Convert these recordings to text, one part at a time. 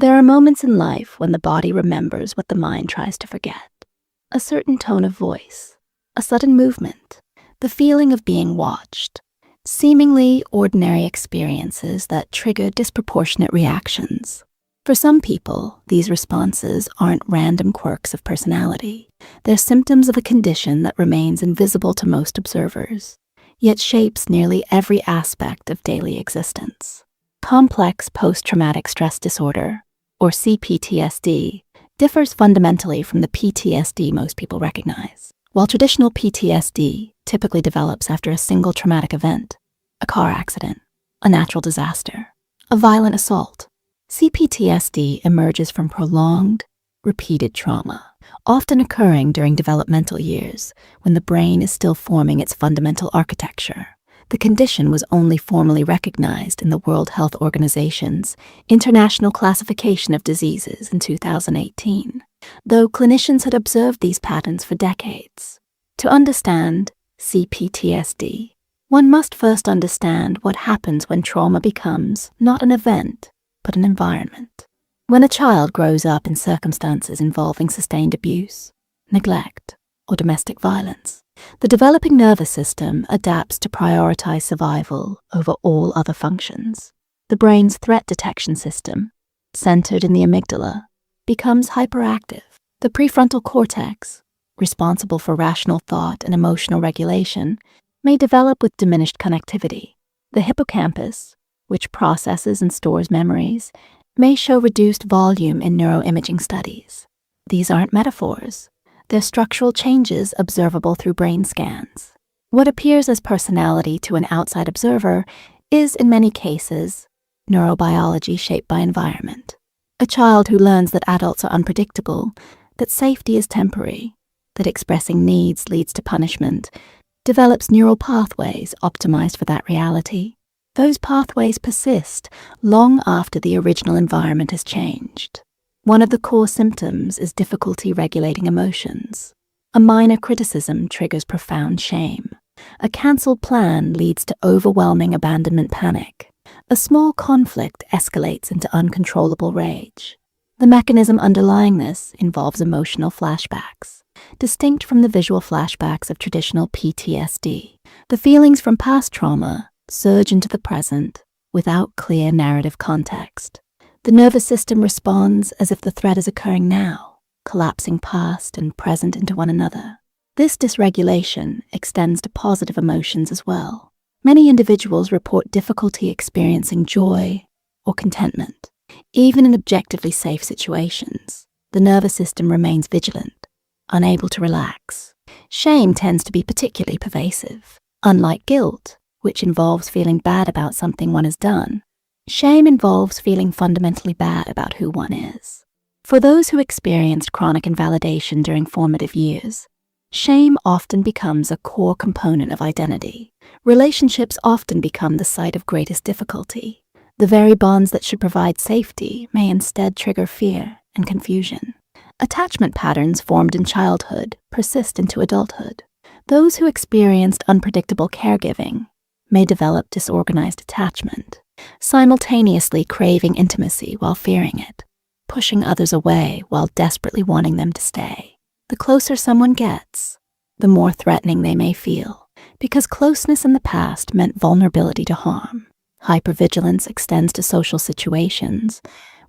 There are moments in life when the body remembers what the mind tries to forget. A certain tone of voice, a sudden movement, the feeling of being watched, seemingly ordinary experiences that trigger disproportionate reactions. For some people, these responses aren't random quirks of personality. They're symptoms of a condition that remains invisible to most observers, yet shapes nearly every aspect of daily existence. Complex post-traumatic stress disorder, or CPTSD, differs fundamentally from the PTSD most people recognize. While traditional PTSD typically develops after a single traumatic event, a car accident, a natural disaster, a violent assault, CPTSD emerges from prolonged, repeated trauma, often occurring during developmental years when the brain is still forming its fundamental architecture. The condition was only formally recognized in the World Health Organization's International Classification of Diseases in 2018, though clinicians had observed these patterns for decades. To understand CPTSD, one must first understand what happens when trauma becomes not an event, but an environment. When a child grows up in circumstances involving sustained abuse, neglect, or domestic violence, the developing nervous system adapts to prioritize survival over all other functions. The brain's threat detection system, centered in the amygdala, becomes hyperactive. The prefrontal cortex, responsible for rational thought and emotional regulation, may develop with diminished connectivity. The hippocampus, which processes and stores memories, may show reduced volume in neuroimaging studies. These aren't metaphors. They're structural changes observable through brain scans. What appears as personality to an outside observer is, in many cases, neurobiology shaped by environment. A child who learns that adults are unpredictable, that safety is temporary, that expressing needs leads to punishment, develops neural pathways optimized for that reality. Those pathways persist long after the original environment has changed. One of the core symptoms is difficulty regulating emotions. A minor criticism triggers profound shame. A cancelled plan leads to overwhelming abandonment panic. A small conflict escalates into uncontrollable rage. The mechanism underlying this involves emotional flashbacks, distinct from the visual flashbacks of traditional PTSD. The feelings from past trauma surge into the present without clear narrative context. The nervous system responds as if the threat is occurring now, collapsing past and present into one another. This dysregulation extends to positive emotions as well. Many individuals report difficulty experiencing joy or contentment. Even in objectively safe situations, the nervous system remains vigilant, unable to relax. Shame tends to be particularly pervasive. Unlike guilt, which involves feeling bad about something one has done, shame involves feeling fundamentally bad about who one is. For those who experienced chronic invalidation during formative years, shame often becomes a core component of identity. Relationships often become the site of greatest difficulty. The very bonds that should provide safety may instead trigger fear and confusion. Attachment patterns formed in childhood persist into adulthood. Those who experienced unpredictable caregiving may develop disorganized attachment, simultaneously craving intimacy while fearing it, pushing others away while desperately wanting them to stay. The closer someone gets, the more threatening they may feel, because closeness in the past meant vulnerability to harm. Hypervigilance extends to social situations,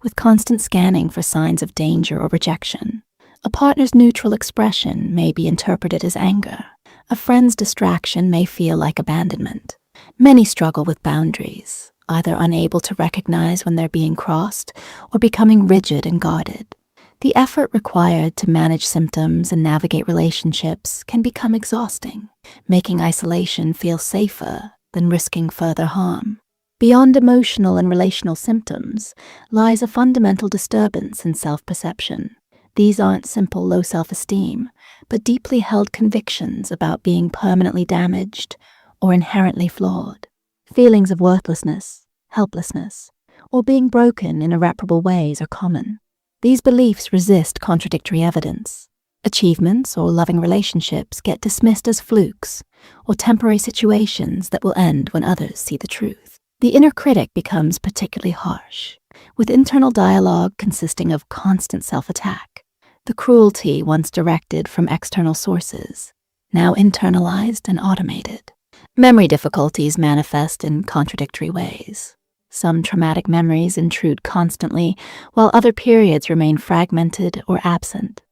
with constant scanning for signs of danger or rejection. A partner's neutral expression may be interpreted as anger. A friend's distraction may feel like abandonment. Many struggle with boundaries, either unable to recognize when they're being crossed or becoming rigid and guarded. The effort required to manage symptoms and navigate relationships can become exhausting, making isolation feel safer than risking further harm. Beyond emotional and relational symptoms lies a fundamental disturbance in self-perception. These aren't simple low self-esteem, but deeply held convictions about being permanently damaged or inherently flawed. Feelings of worthlessness, helplessness, or being broken in irreparable ways are common. These beliefs resist contradictory evidence. Achievements or loving relationships get dismissed as flukes or temporary situations that will end when others see the truth. The inner critic becomes particularly harsh. with internal dialogue consisting of constant self-attack, the cruelty once directed from external sources, now internalized and automated. Memory difficulties manifest in contradictory ways. Some traumatic memories intrude constantly, while other periods remain fragmented or absent.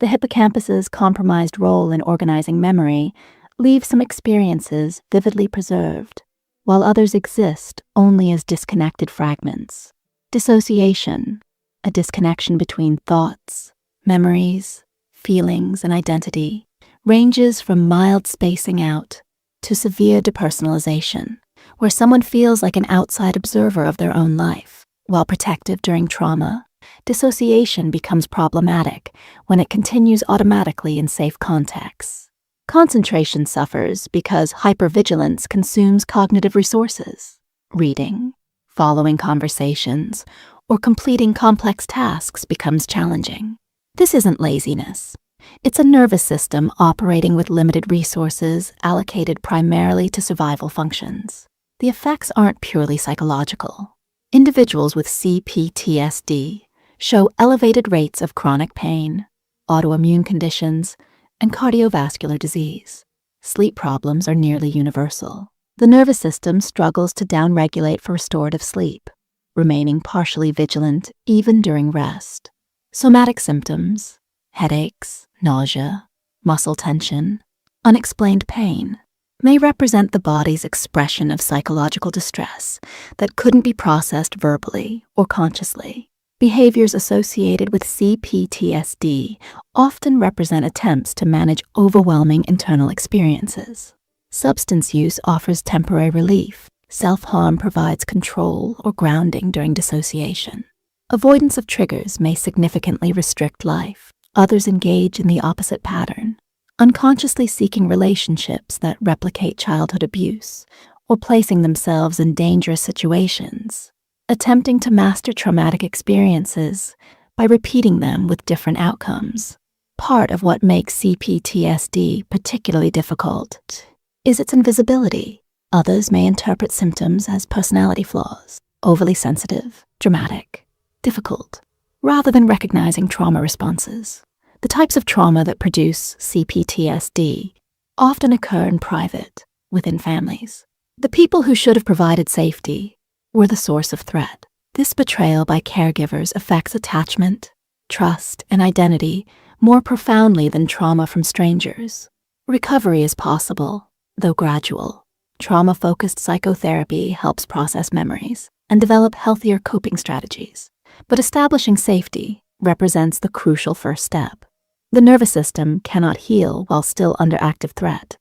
The hippocampus's compromised role in organizing memory leaves some experiences vividly preserved, while others exist only as disconnected fragments. Dissociation, a disconnection between thoughts, memories, feelings, and identity, ranges from mild spacing out to severe depersonalization, where someone feels like an outside observer of their own life. While protective during trauma, dissociation becomes problematic when it continues automatically in safe contexts. Concentration suffers because hypervigilance consumes cognitive resources. Reading, following conversations, or completing complex tasks becomes challenging. This isn't laziness. It's a nervous system operating with limited resources allocated primarily to survival functions. The effects aren't purely psychological. Individuals with CPTSD show elevated rates of chronic pain, autoimmune conditions, and cardiovascular disease. Sleep problems are nearly universal. The nervous system struggles to downregulate for restorative sleep, remaining partially vigilant even during rest. Somatic symptoms, headaches, nausea, muscle tension, unexplained pain, may represent the body's expression of psychological distress that couldn't be processed verbally or consciously. Behaviors associated with CPTSD often represent attempts to manage overwhelming internal experiences. Substance use offers temporary relief. Self-harm provides control or grounding during dissociation. Avoidance of triggers may significantly restrict life. Others engage in the opposite pattern, unconsciously seeking relationships that replicate childhood abuse or placing themselves in dangerous situations, attempting to master traumatic experiences by repeating them with different outcomes. Part of what makes CPTSD particularly difficult is its invisibility. Others may interpret symptoms as personality flaws, overly sensitive, dramatic, difficult, rather than recognizing trauma responses. The types of trauma that produce CPTSD often occur in private, within families. The people who should have provided safety were the source of threat. This betrayal by caregivers affects attachment, trust, and identity more profoundly than trauma from strangers. Recovery is possible, though gradual. Trauma-focused psychotherapy helps process memories and develop healthier coping strategies. But establishing safety represents the crucial first step. The nervous system cannot heal while still under active threat.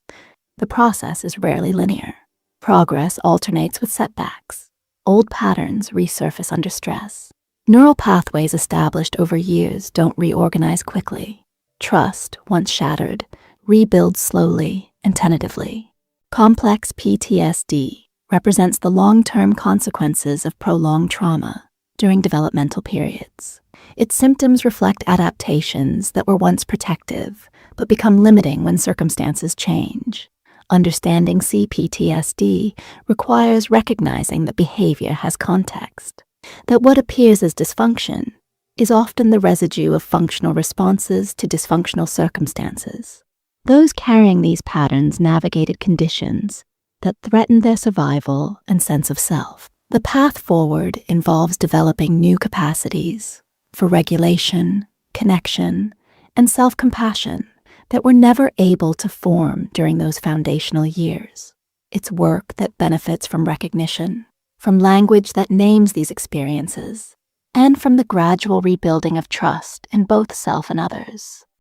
The process is rarely linear. Progress alternates with setbacks. Old patterns resurface under stress. Neural pathways established over years don't reorganize quickly. Trust, once shattered, rebuilds slowly and tentatively. Complex PTSD represents the long-term consequences of prolonged trauma during developmental periods. Its symptoms reflect adaptations that were once protective, but become limiting when circumstances change. Understanding CPTSD requires recognizing that behavior has context, that what appears as dysfunction is often the residue of functional responses to dysfunctional circumstances. Those carrying these patterns navigated conditions that threatened their survival and sense of self. The path forward involves developing new capacities for regulation, connection, and self-compassion that were never able to form during those foundational years. It's work that benefits from recognition, from language that names these experiences, and from the gradual rebuilding of trust in both self and others.